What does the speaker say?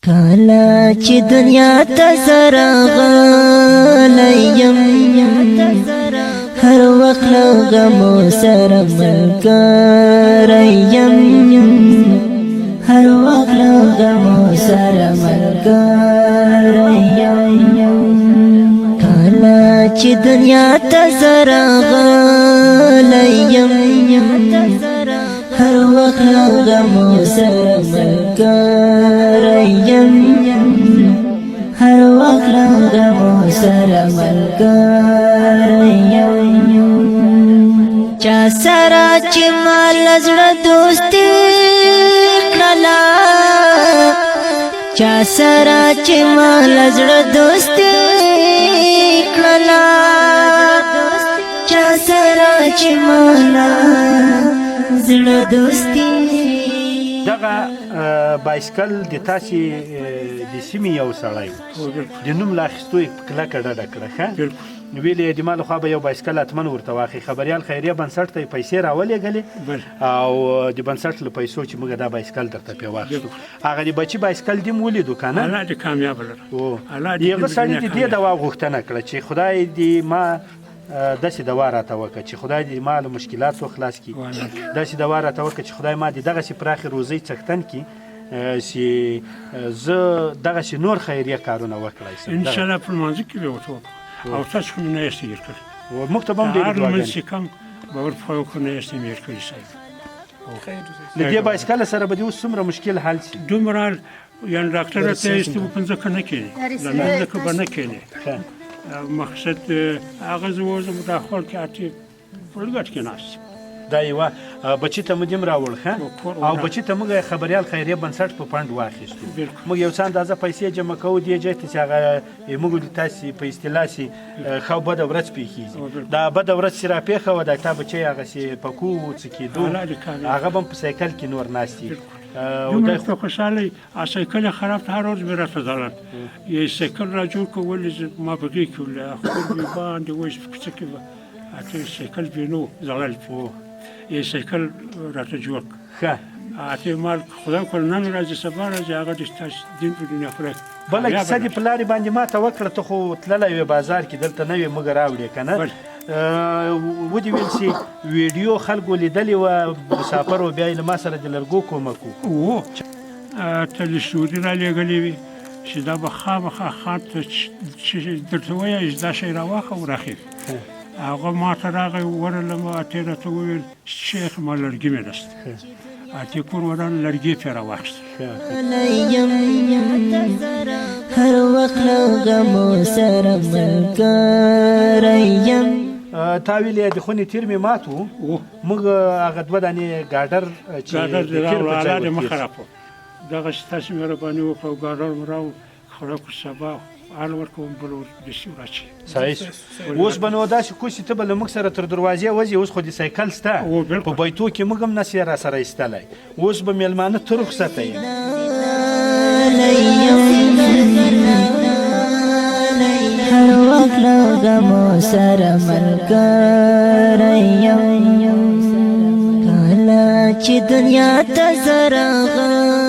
کالا چې دنیا ته زه راغلی یم هر وخت له غمو سره ملګری یم هر وخت له غمو سره ملګری یم کالا چې دنیا ته زه راغلی یم هر وخت له غمو سره ملګری یم هر وخت له غمو سره ملګری یم چا سره چې ما له زړه دوستي کړله چا سره چې ما له زړه دوستي کړله چا سره چې ما له زړه دوستي دغه بایسکل د تاسې د سیمې یو سړی د نوم له اخیستو یې په کلکه ډډه کړه ښه ویلې یې د ما لخوا به یو بایسکل حتما ورته واخلي خبریال خیریه بنسټ ته یې پیسې راولېږلې او د بنسټ له پیسو چې موږ دا بایسکل درته پرې واخیستو هغه د بچي بایسکل دې م ولیدو که نه الله دې کامیابه لره د هغه سړي د دې دوا غوښتنه کړه چې خدای دې ما داسې دوا راته وکړه چې خدای دې ما له مشکلاتو خلاص کړي داسې دوا راته وکړه چې خدای ما دې دغسې پراخې روزۍ څښتن کړي چې زه دغسې نور خیریه کارونه وکړی شم انشاءالله په لمانځه کې به ورته وکړو او تاسو خو مې نه یاستې هېر کړی موږ ته به هم ډېرې هر لمونځ دعاګانې چې کم به ورپخوا وکړو نه یاستې مې هېر کړي صاحب له دې بایسکله سره به دې اوس څومره مشکل حل شي دومره یعنې ډاکټر راته یاستې به په ځمکه نه کښېنې له ځمکه به نه کښېنې مقصد هغه زه اوس د مداخل کې اټې په لږ کې ناست دا یوه بچي ته مو دې هم راوړ ښه او بچي ته موږ خبریال خیریه بنسټ په فنډ واخیستو موږ یو څه اندازه پیسې جمع کوو دې ځای ته چې هغه موږ تاسې په اصطلاح سي ښه بده ورځ پېښېږي دا بده ورځ چې راپېښه وه دا تا بچی هغسې پکو و څه کېدو هغه به هم په سایکل کې نور ناست دي دومره په خوشحالۍ سایکل یې خراب هر ورځ مې راته ځلل یې سایکل را جوړ کړو ولې ما په غېږ کې له خور مې باندې وایي په کوڅه کې به اته سایکل پرې نه و ځړل یې سایکل راته جوړ کړ ښه اته مال خدای کول نن راځي سبا راځي هغه د ستاسو دین په دنیا خوري بله کیسه دې په لارې باندې ما ته وکړه ته خو تللی وې بازار کې دلته نه وې موږ راوړې که نه ودې ویل چې ویډیو خلکو لیدلې وه مسافر و بیا یې له ما سره د لرګو کومک و تلویزیوني را لېږلې وي چې دا به خامخا خان ته چې درته ووایي دا شی راواخه او راخېږي هغه ما ته راغی ورغلم اتې راته وویل شیخ ما لرګي مې نشته اتې کور وران لرګي پرې راواخیست هر وخت له غمو سره ملګری یم تا ویلې د خونې تیر مې مات و موږ هغه دوه دانې ګاډر چې ګاډر دې راوړه الله دې مخه راکړو دغه چې تاسې مهرباني وکړه ګاډر مې راوړ خړه کړو سبا حال ورکوم بل دسي وراچي صحیح اوس به نو داسې کوشي ته به له موږ سره تر دروازې وځي اوس خو د سایکل شته په بیتو کې موږ هم نسې را سره ایستلی اوس به میلمانه ته رخصته یم هر وخت له غمو سره ملګری یم کله چې دنیا ته زه راغلی